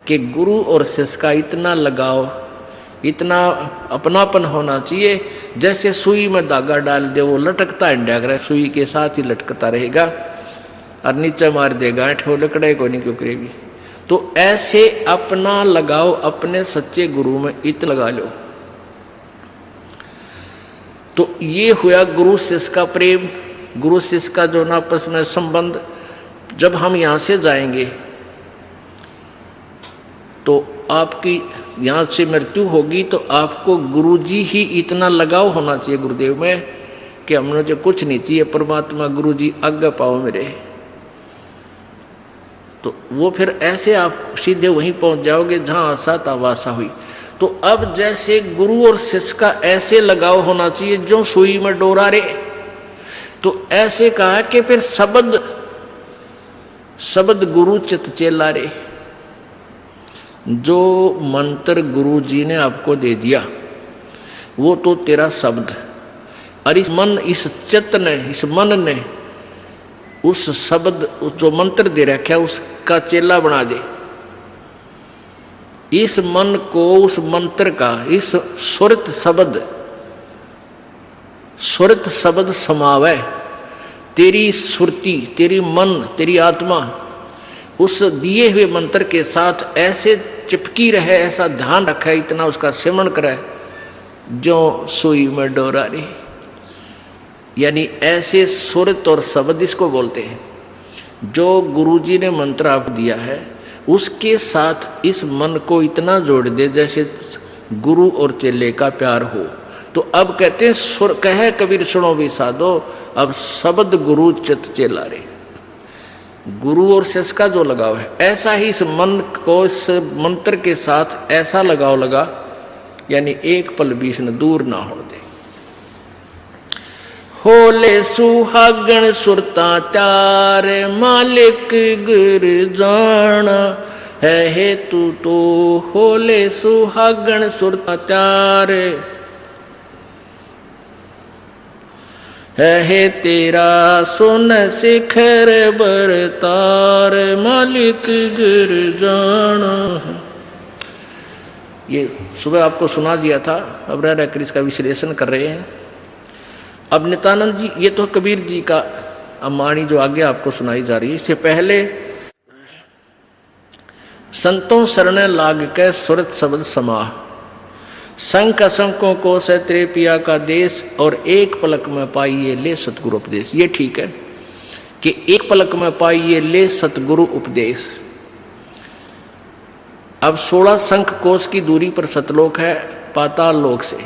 कि गुरु और शिष्य का इतना लगाव, इतना अपनापन होना चाहिए जैसे सुई में धागा डाल दे, वो लटकता है, सुई के साथ ही लटकता रहेगा और नीचे मार देगा ठो लकड़े को नहीं क्यों करेगी। तो ऐसे अपना लगाओ अपने सच्चे गुरु में इतना लगा लो। तो ये हुआ गुरु शिष्य का प्रेम, गुरु शिष्य का जो ना आपस में संबंध। जब हम यहाँ से जाएंगे तो आपकी यहाँ से मृत्यु होगी तो आपको गुरुजी ही इतना लगाव होना चाहिए गुरुदेव में कि हमने जो कुछ नहीं चाहिए, परमात्मा गुरुजी आज्ञा पाओ मेरे। तो वो फिर ऐसे आप सीधे वहीं पहुंच जाओगे जहां आशा था वासा हुई। तो अब जैसे गुरु और शिष्य का ऐसे लगाव होना चाहिए जो सुई में डोरा रे, तो ऐसे कहा कि फिर शब्द गुरु चित चेला रे। जो मंत्र गुरु जी ने आपको दे दिया वो तो तेरा शब्द, और इस चित्त ने, इस मन ने उस शब्द जो मंत्र दे रखा है उसका चेला बना दे। इस मन को उस मंत्र का, इस सुरत शब्द समावे। तेरी सुरती, तेरी मन, तेरी आत्मा उस दिए हुए मंत्र के साथ ऐसे चिपकी रहे, ऐसा ध्यान रखे, इतना उसका सिमरण करे जो सुई में डोरा रे। यानी ऐसे सुरत और शब्द इसको बोलते हैं। जो गुरुजी ने मंत्र आपको दिया है उसके साथ इस मन को इतना जोड़ दे जैसे गुरु और चेले का प्यार हो। तो अब कहते हैं सुर कहे कबीर सुनो भी साधो, अब शब्द गुरु चित चेला रे। गुरु और शिष्य का जो लगाव है ऐसा ही इस मन को इस मंत्र के साथ ऐसा लगाव लगा, यानी एक पल बीच न दूर ना हो दे। होले सुहागण सुरता त्यार मालिक गुर जाना है हेतु तो। होले सुहागण सुरता त्यार है तेरा सुन शिखर बरतार मालिक गिर जाना। ये सुबह आपको सुना दिया था, अब रह रहकर इसका विश्लेषण कर रहे हैं। अब नित्यानंद जी, ये तो कबीर जी का अम्बाणी जो आगे आपको सुनाई जा रही है। इससे पहले संतों शरण लाग के सुरत शब्द समाह, संख असंकों को से तेरे पिया का देश, और एक पलक में पाइए ले सतगुरु उपदेश। ये ठीक है कि एक पलक में पाइए ले सतगुरु उपदेश। अब 16 शंख कोश की दूरी पर सतलोक है पाताल लोक से,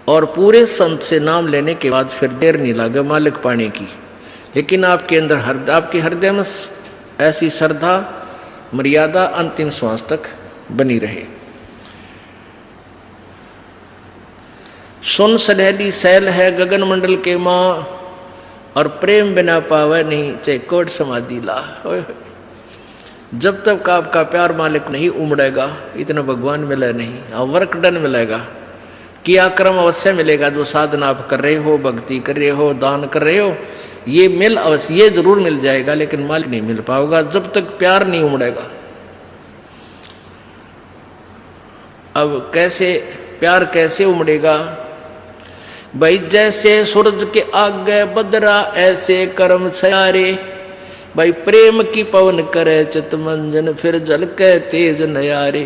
और पूरे संत से नाम लेने के बाद फिर देर नहीं लगे मालिक पाने की। लेकिन आपके अंदर आपके हृदय में ऐसी श्रद्धा मर्यादा अंतिम श्वास तक बनी रहे। सुन सनहली सैल है गगन मंडल के माँ, और प्रेम बिना पावे नहीं चाहे कोट समाधि ला। जब तक आपका प्यार मालिक नहीं उमड़ेगा इतना भगवान मिले नहीं। और वर्क डन मिलेगा, किया कर्म अवश्य मिलेगा। जो साधना आप कर रहे हो, भक्ति कर रहे हो, दान कर रहे हो, ये मिल अवश्य, ये जरूर मिल जाएगा, लेकिन मालिक नहीं मिल पाओगा जब तक प्यार नहीं उमड़ेगा। अब कैसे प्यार कैसे उमड़ेगा भाई? जैसे सूरज के आगे बदरा ऐसे कर्म छयारे। भाई प्रेम की पवन करे चित मंजन फिर जल के तेज नयारे।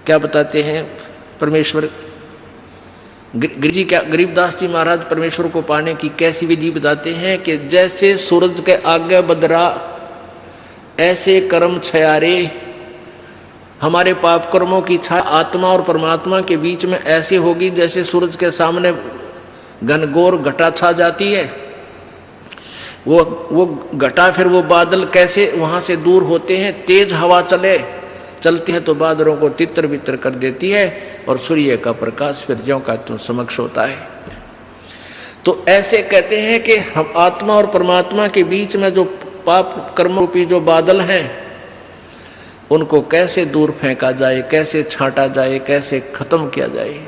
क्या बताते हैं परमेश्वर गरीबदास जी महाराज परमेश्वर को पाने की कैसी विधि बताते हैं कि जैसे सूरज के आगे बदरा ऐसे कर्म छयारे। हमारे पाप कर्मों की छाया आत्मा और परमात्मा के बीच में ऐसे होगी जैसे सूरज के सामने घनघोर घटा छा जाती है। वो घटा, फिर वो बादल कैसे वहां से दूर होते हैं। तेज हवा चलती है तो बादलों को तितर बितर कर देती है, और सूर्य का प्रकाश फिर ज्यों का त्यों समक्ष होता है। तो ऐसे कहते हैं कि हम आत्मा और परमात्मा के बीच में जो पाप कर्म रूपी जो बादल हैं उनको कैसे दूर फेंका जाए, कैसे छांटा जाए, कैसे खत्म किया जाए।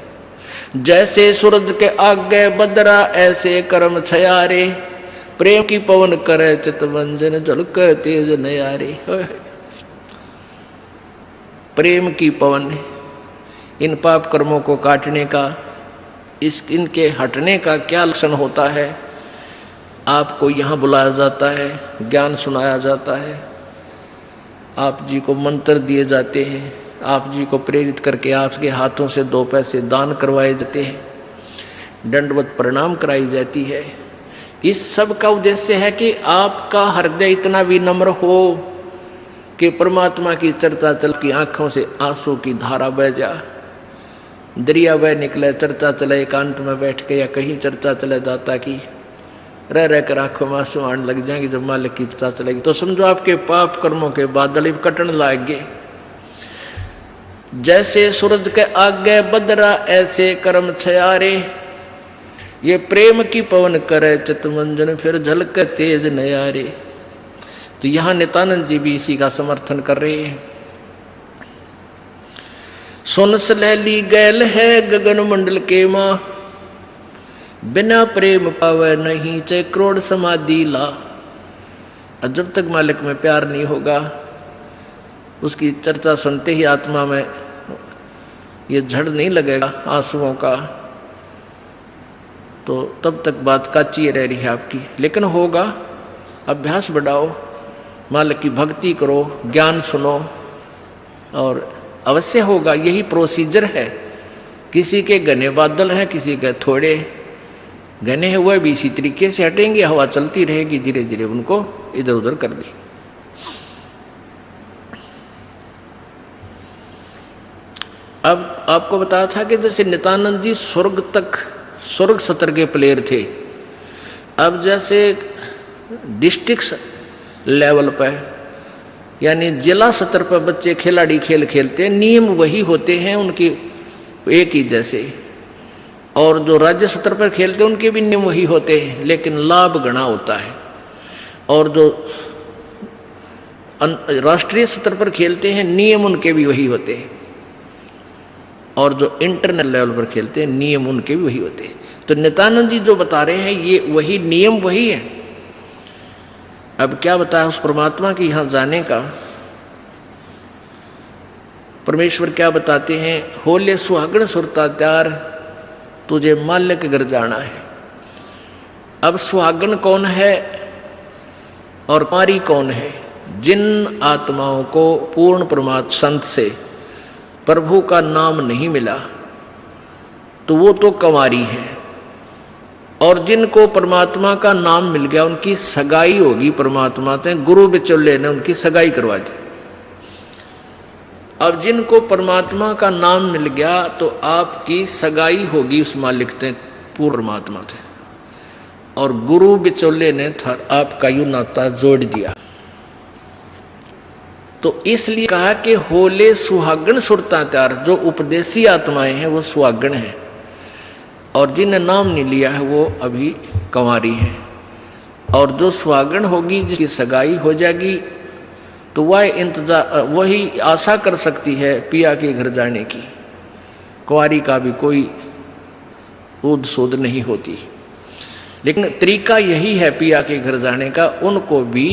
जैसे सूरज के आगे बदरा ऐसे कर्म छयारे। प्रेम की पवन करे चित मंजन झलक तेज नयारे। प्रेम की पवन, इन पाप कर्मों को काटने का, इनके हटने का क्या लक्षण होता है। आपको यहाँ बुलाया जाता है, ज्ञान सुनाया जाता है, आप जी को मंत्र दिए जाते हैं, आप जी को प्रेरित करके आपके हाथों से 2 पैसे दान करवाए जाते हैं, दंडवत प्रणाम कराई जाती है। इस सब का उद्देश्य है कि आपका हृदय इतना विनम्र हो कि परमात्मा की चर्चा चल की आंखों से आंसू की धारा बह जा, दरिया बह निकले, चर्चा चले एकांत में बैठ के या कहीं चर्चा चले दाता की, रह रह कर आंखों में आंसू आने लग जाएंगे। जब मालिक की चर्चा चलेगी तो समझो आपके पाप कर्मों के बादल कटन लागे। जैसे सूरज के आगे बदरा ऐसे कर्म छयारे, ये प्रेम की पवन करे चितमंजन फिर झलक तेज नयारे। तो यहां नित्यानंद जी भी इसी का समर्थन कर रहे हैं। सुन सलैली गैल है गगन मंडल के माँ, बिना प्रेम पावे नहीं चे करोड़ समाधि ला। और जब तक मालिक में प्यार नहीं होगा, उसकी चर्चा सुनते ही आत्मा में ये झड़ नहीं लगेगा आंसुओं का, तो तब तक बात काची रह रही है आपकी। लेकिन होगा, अभ्यास बढ़ाओ, मालिक की भक्ति करो, ज्ञान सुनो, और अवश्य होगा। यही प्रोसीजर है। किसी के घने बादल हैं, किसी के थोड़े घने हुए भी इसी तरीके से हटेंगे, हवा चलती रहेगी, धीरे धीरे उनको इधर उधर कर दी। अब आपको बताया था कि जैसे नित्यानंद जी स्वर्ग सत्र के प्लेयर थे। अब जैसे डिस्ट्रिक्ट लेवल पर यानी जिला स्तर पर बच्चे खिलाड़ी खेल खेलते हैं, नियम वही होते हैं उनकी एक ही जैसे, और जो राज्य स्तर पर खेलते हैं उनके भी नियम वही होते हैं, लेकिन लाभ गणा होता है। और जो राष्ट्रीय स्तर पर खेलते हैं नियम उनके भी वही होते हैं, और जो इंटरनेशनल लेवल पर खेलते हैं नियम उनके भी वही होते हैं। तो नित्यानंद जी जो बता रहे हैं ये वही नियम वही है। अब क्या बताया उस परमात्मा की यहाँ जाने का। परमेश्वर क्या बताते हैं, होले सुहागण सुरता त्यार तुझे माल्य के घर जाना है। अब सुहागण कौन है और कुंवारी कौन है? जिन आत्माओं को पूर्ण परमात्मा संत से प्रभु का नाम नहीं मिला तो वो तो कुंवारी है, और जिनको परमात्मा का नाम मिल गया उनकी सगाई होगी परमात्मा से, गुरु बिचौले ने उनकी सगाई करवा दी। अब जिनको परमात्मा का नाम मिल गया तो आपकी सगाई होगी उस मालिक से, पूर्ण परमात्मा से, और गुरु बिचौले ने आपका यू नाता जोड़ दिया। तो इसलिए कहा कि होले सुहागण सुरता त्यार, जो उपदेशी आत्माएं हैं वो सुहागण हैं, और जिन्हें नाम नहीं लिया है वो अभी कुंवारी है। और जो सुहागण होगी जिसकी सगाई हो जाएगी तो वही आशा कर सकती है पिया के घर जाने की। कुंवारी का भी कोई ऊद सूद नहीं होती, लेकिन तरीका यही है पिया के घर जाने का, उनको भी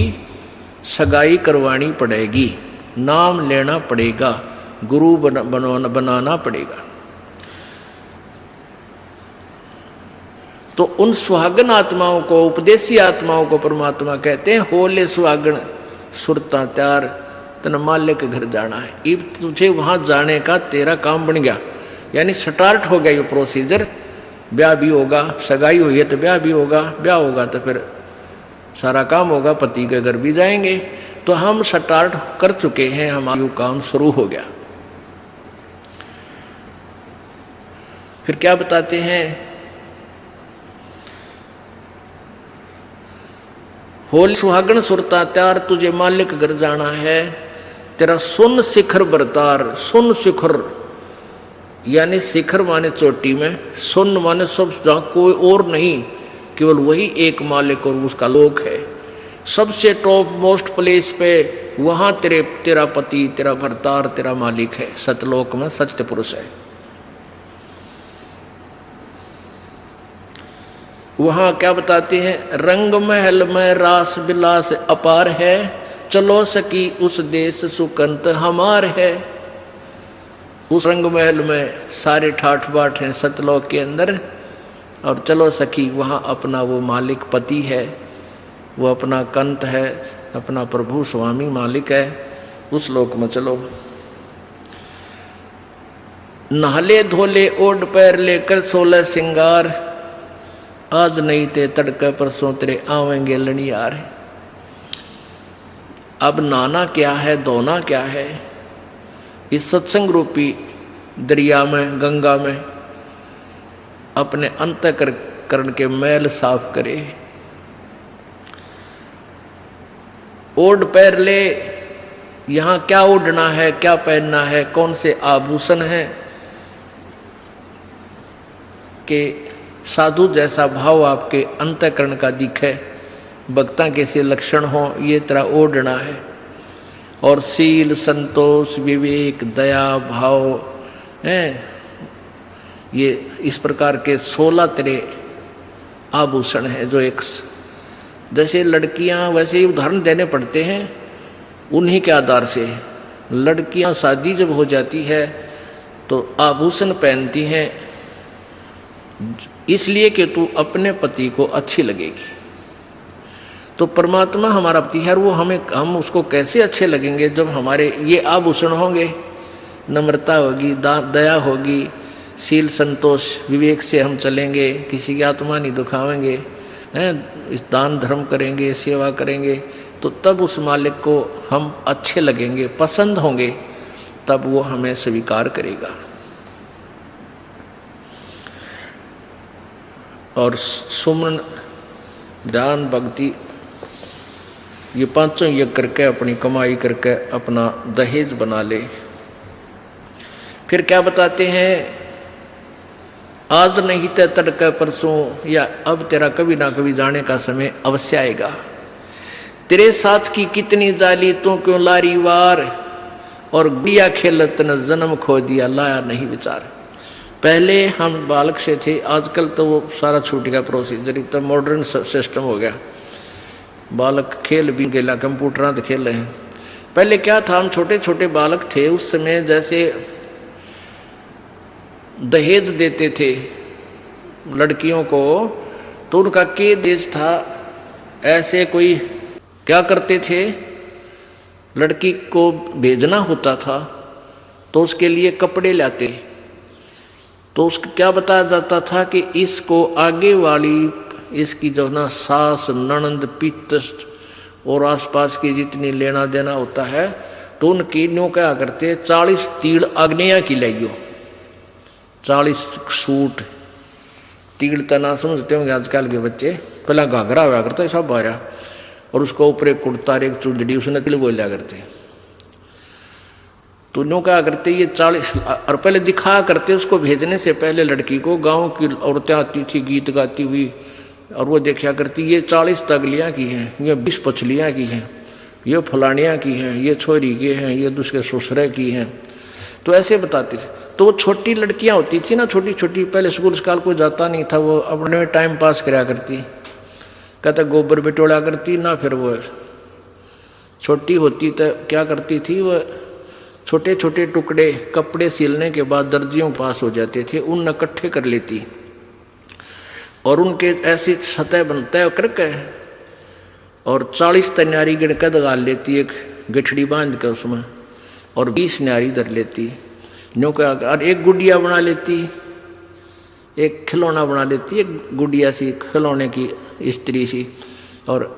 सगाई करवानी पड़ेगी, नाम लेना पड़ेगा, गुरु बनाना पड़ेगा। तो उन सुहागन आत्माओं को, उपदेशी आत्माओं को परमात्मा कहते हैं होले सुहागण सुरता त्यार तन माल्य के घर जाना है। अब तुझे वहां जाने का तेरा काम बन गया, यानी स्टार्ट हो गया ये प्रोसीजर। ब्याह भी होगा, सगाई हुई है तो ब्याह भी होगा, ब्याह होगा तो फिर सारा काम होगा, पति के घर भी जाएंगे। तो हम स्टार्ट कर चुके हैं, हमारा काम शुरू हो गया। फिर क्या बताते हैं, होली सुहागण सुरता त्यार तुझे मालिक घर जाना है, तेरा सुन शिखर बरतार। सुन शिखर यानी शिखर माने चोटी में, सुन माने सब जहां कोई और नहीं, केवल वही एक मालिक और उसका लोक है। सबसे टॉप मोस्ट प्लेस पे वहां तेरा पति, तेरा भरतार, तेरा मालिक है। सतलोक में सत्य पुरुष है। वहां क्या बताते हैं, रंग महल में रास विलास अपार है, चलो सकी उस देश सुकंत हमार है। उस रंग महल में सारे ठाठ बाट हैं सतलोक के अंदर, और चलो सखी वहाँ अपना वो मालिक पति है, वो अपना कंत है, अपना प्रभु स्वामी मालिक है, उस लोक में चलो। नहले धोले ओढ़ पैर लेकर 16 सिंगार, आज नहीं ते तड़के परसों तेरे आवेंगे लड़ियार। अब नहाना क्या है, धोना क्या है, इस सत्संग रूपी दरिया में, गंगा में अपने अंतःकरण के मैल साफ करे। ओढ़ पैर ले, यहाँ क्या ओढ़ना है, क्या पहनना है, कौन से आभूषण है कि साधु जैसा भाव आपके अंतःकरण का दिखे, भक्ता के से लक्षण हो, ये तरह ओढ़ना है। और सील, संतोष, विवेक, दया, भाव हैं, ये इस प्रकार के 16 तरह आभूषण है जो एक जैसे लड़कियां, वैसे ही उदाहरण देने पड़ते हैं उन्हीं के आधार से। लड़कियां शादी जब हो जाती है तो आभूषण पहनती हैं इसलिए कि तू अपने पति को अच्छी लगेगी। तो परमात्मा हमारा पति है, वो हम उसको कैसे अच्छे लगेंगे जब हमारे ये आभूषण होंगे, नम्रता होगी, दया होगी, सील, संतोष, विवेक से हम चलेंगे, किसी की आत्मा नहीं दुखावेंगे, हैं, इस दान धर्म करेंगे, सेवा करेंगे, तो तब उस मालिक को हम अच्छे लगेंगे, पसंद होंगे, तब वो हमें स्वीकार करेगा। और सुमन, ध्यान, भक्ति, ये पांचों यज्ञ करके अपनी कमाई करके अपना दहेज बना ले। फिर क्या बताते हैं, आज नहीं तो तड़के परसों, या अब तेरा कभी ना कभी जाने का समय अवश्य आएगा। तेरे साथ की कितनी जाली तू क्यों लारी वार, और गुड़िया खेलत न जन्म खो दिया लाया नहीं विचार। पहले हम बालक से थे, आजकल तो वो सारा छूट गया प्रोसीजर, तो मॉडर्न सिस्टम हो गया, बालक खेल भी गेला, कंप्यूटर तो खेल रहे हैं। पहले क्या था, हम छोटे छोटे बालक थे, उस समय जैसे दहेज देते थे लड़कियों को, तो उनका के देश था, ऐसे कोई क्या करते थे, लड़की को भेजना होता था तो उसके लिए कपड़े लाते, तो उसको क्या बताया जाता था कि इसको आगे वाली, इसकी जो ना सास, ननंद, पितृ और आसपास की जितनी लेना देना होता है, तो उनकी न्यों क्या करते, 40 तीड़ अग्निया की लाइयो, 40 सूट। तीड़ तना समझते होंगे आजकल के बच्चे, पहला घाघरा हुआ करता है सब बारह, और उसको ऊपर एक कुर्ता, एक चुंदड़ी, उसने तिल बोलिया करते। तो न्यों क्या करते, ये 40, और पहले दिखा करते उसको भेजने से पहले लड़की को, गांव की औरतें आती थी गीत गाती हुई, और वो देखा करती, ये 40 तगलियाँ की हैं, ये 20 पछलियाँ की हैं, ये फलानियाँ की हैं, ये छोरी के हैं, ये दूसरे ससुरे की हैं, तो ऐसे बताते थे। तो वो छोटी लड़कियां होती थी ना, छोटी छोटी, पहले स्कूल स्काल को जाता नहीं था, वो अपने टाइम पास कराया करती, कहता गोबर बिटोड़ा करती ना। फिर वो छोटी होती तो क्या करती थी, वो छोटे छोटे टुकड़े कपड़े सिलने के बाद दर्जियों पास हो जाते थे, उन इकट्ठे कर लेती और उनके ऐसी सतह बनता करके, और 40 तन्यारी गिड़कद गाल लेती, एक गठड़ी बांध कर उसमें, और 20 न्यारी धर लेती, न्यों का, और एक गुड़िया बना लेती, एक खिलौना बना लेती, एक गुड़िया सी खिलौने की स्त्री सी, और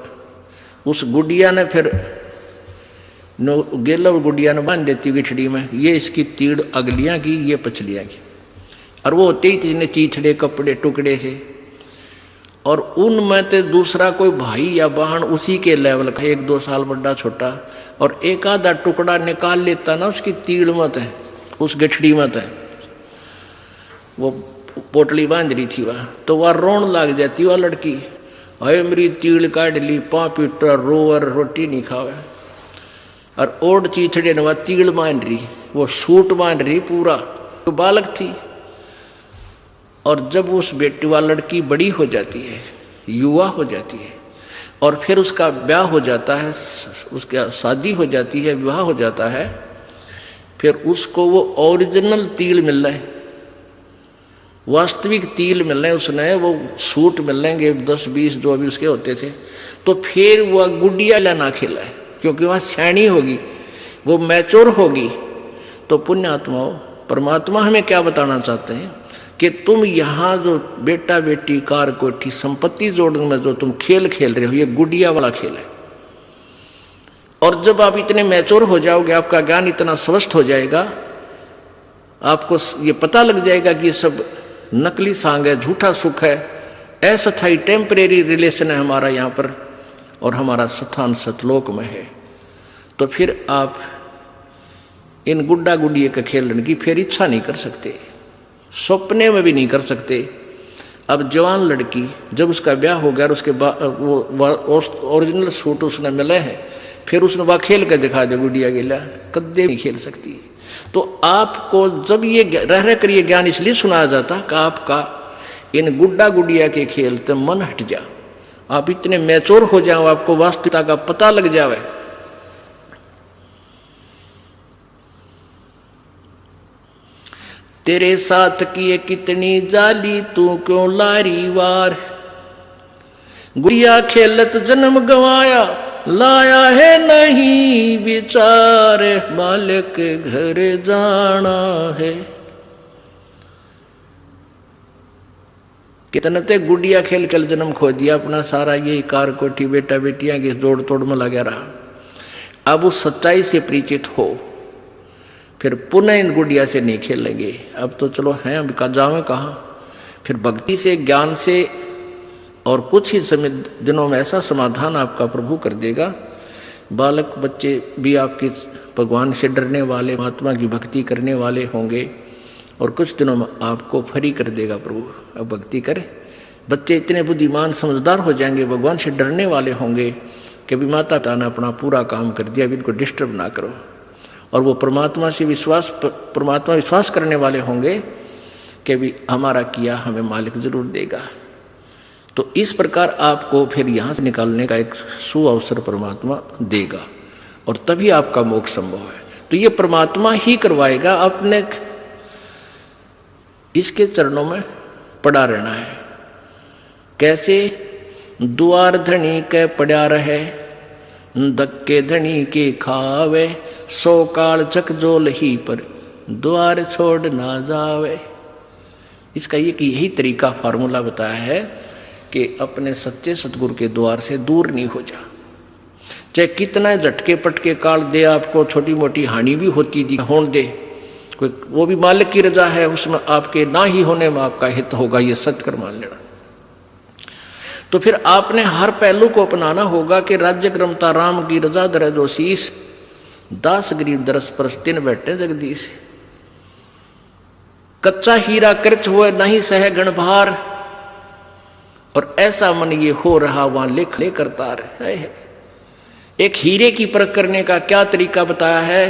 उस गुड़िया ने फिर गेला गुड़िया ने बांध देती गिठड़ी में, ये इसकी तीड़ अगलियाँ की, ये पछलियाँ की, और वो होते ही जिन्हें चीथड़े कपड़े टुकड़े से, और उनमें तो दूसरा कोई भाई या बहन उसी के लेवल का, 1-2 साल बड़ा छोटा, और एक आधा टुकड़ा निकाल लेता ना उसकी तीड़ मत है, उस गठड़ी मत है, वो पोटली बांध रही थी वह, तो वह रोन लग जाती वह लड़की, अरे मेरी तीड़ काट ली, 5 पीटर रोवर, रोटी नहीं खावे, और ओढ़ चीथड़े ने वह तीड़ बांध रही, वो सूट बांध रही पूरा, तो बालक थी। और जब उस बेटी वाली लड़की बड़ी हो जाती है, युवा हो जाती है, और फिर उसका ब्याह हो जाता है, उसका शादी हो जाती है, विवाह हो जाता है, फिर उसको वो ओरिजिनल तिल मिल रहा है, वास्तविक तिल मिल रहे हैं, उसने वो सूट मिल रहेंगे 10-20 जो भी उसके होते थे। तो फिर वह गुडिया लेना खेला है, क्योंकि वह सैनी होगी, वो मैच्योर होगी। तो पुण्यात्माओं, परमात्मा हमें क्या बताना चाहते हैं कि तुम यहाँ जो बेटा बेटी कार कोठी संपत्ति जोड़ने में जो तुम खेल खेल रहे हो, ये गुडिया वाला खेल है। और जब आप इतने मैच्योर हो जाओगे, आपका ज्ञान इतना स्वस्थ हो जाएगा, आपको ये पता लग जाएगा कि ये सब नकली सांग है, झूठा सुख है, अस्थायी टेम्परेरी रिलेशन है हमारा यहाँ पर, और हमारा स्थान सतलोक में है। तो फिर आप इन गुड्डा गुडिये का खेलने की फिर इच्छा नहीं कर सकते, सपने में भी नहीं कर सकते। अब जवान लड़की जब उसका ब्याह हो गया और उसके बाद वो ओरिजिनल सूट उसने मिले हैं, फिर उसने वह खेल कर दिखा दे गुडिया गिला, कदे नहीं खेल सकती। तो आपको जब ये रह कर ये ज्ञान इसलिए सुनाया जाता कि आपका इन गुड्डा गुडिया के खेल से मन हट जा, आप इतने मैच्योर हो जाओ, आपको वास्तविकता का पता लग जावे। तेरे साथ किए कितनी जाली, तू क्यों लारी वार, गुड़िया खेलत जन्म गवाया, लाया है नहीं विचार, बालक घर जाना है। कितने ते गुड़िया खेल खेल जन्म खो दिया अपना सारा, यही कार कोठी बेटा बेटियां की जोड़ तोड़ में लगा रहा। अब उस सच्चाई से परिचित हो, फिर पुनः इन गुड़िया से नहीं खेलेंगे। अब तो चलो हैं, अब का जावे कहाँ। फिर भक्ति से, ज्ञान से, और कुछ ही समय दिनों में ऐसा समाधान आपका प्रभु कर देगा। बालक बच्चे भी आपके भगवान से डरने वाले, महात्मा की भक्ति करने वाले होंगे, और कुछ दिनों में आपको फ्री कर देगा प्रभु। अब भक्ति करें, बच्चे इतने बुद्धिमान समझदार हो जाएंगे, भगवान से डरने वाले होंगे कि भी माता पिता ने अपना पूरा काम कर दिया, अभी इनको डिस्टर्ब ना करो। और वो परमात्मा से विश्वास करने वाले होंगे कि भी हमारा किया हमें मालिक जरूर देगा। तो इस प्रकार आपको फिर यहाँ से निकालने का एक सुअवसर परमात्मा देगा, और तभी आपका मोक्ष संभव है। तो ये परमात्मा ही करवाएगा, अपने इसके चरणों में पड़ा रहना है। कैसे? द्वार धनी के पड़ा रहे, धक्के धनी के खावे, 100 काल चकजोल ही पर द्वार छोड़ ना जावे। इसका यही तरीका फार्मूला बताया है कि अपने सच्चे सतगुरु के द्वार से दूर नहीं हो जा। चाहे कितना झटके पटके काल दे, आपको छोटी मोटी हानि भी होती दी होने दे, कोई वो भी मालिक की रजा है, उसमें आपके ना ही होने में आपका हित होगा, ये सत्य मान लेना। तो फिर आपने हर पहलू को अपनाना होगा कि राज्य क्रमता राम की रजा दर जो शीस, दास गरीब दरस परस तिन बैठे जगदीश। कच्चा हीरा कृच हुए नहीं सह गण भार, और ऐसा मन ये हो रहा वहां लेख ले करता रहे। एक हीरे की परख करने का क्या तरीका बताया है?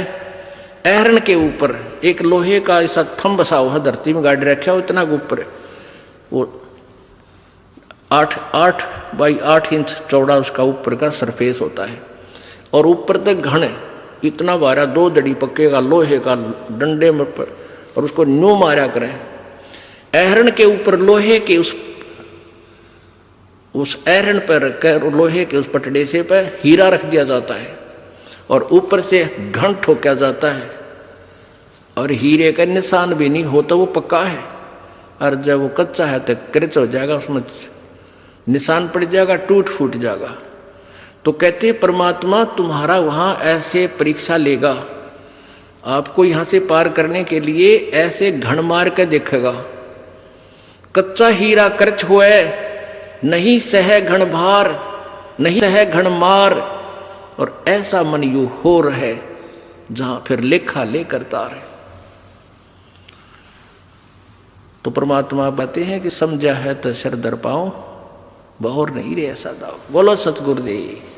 एहरन के ऊपर एक लोहे का ऐसा थंब बसा हुआ धरती में गाड़ी रखा हो, इतना ऊपर, वो 8 बाई 8 इंच चौड़ा उसका ऊपर का सरफेस होता है, और ऊपर तक घन इतना बारा 2 दड़ी पक्के का लोहे का डंडे में पर, और उसको न्यू मारा करें। एहरन के ऊपर लोहे के उस एहरन पर रखकर लोहे के उस पटड़े से पर हीरा रख दिया जाता है, और ऊपर से घन ठोका जाता है, और हीरे का निशान भी नहीं होता, वो पक्का है। और जब वो कच्चा है तो क्रच हो जाएगा, उसमें निशान पड़ जाएगा, टूट फूट जाएगा। तो कहते हैं परमात्मा तुम्हारा वहां ऐसे परीक्षा लेगा, आपको यहां से पार करने के लिए ऐसे घण मार के देखेगा। कच्चा हीरा कर्च हुए नहीं सह घण भार, नहीं सह घण मार, और ऐसा मन यू हो रहे जहां फिर लेखा ले करता रहे। तो परमात्मा बताते हैं कि समझा है तो सर दर पाओ, बहुर नहीं रे ऐसा दाओ। बोलो सतगुरुदेव।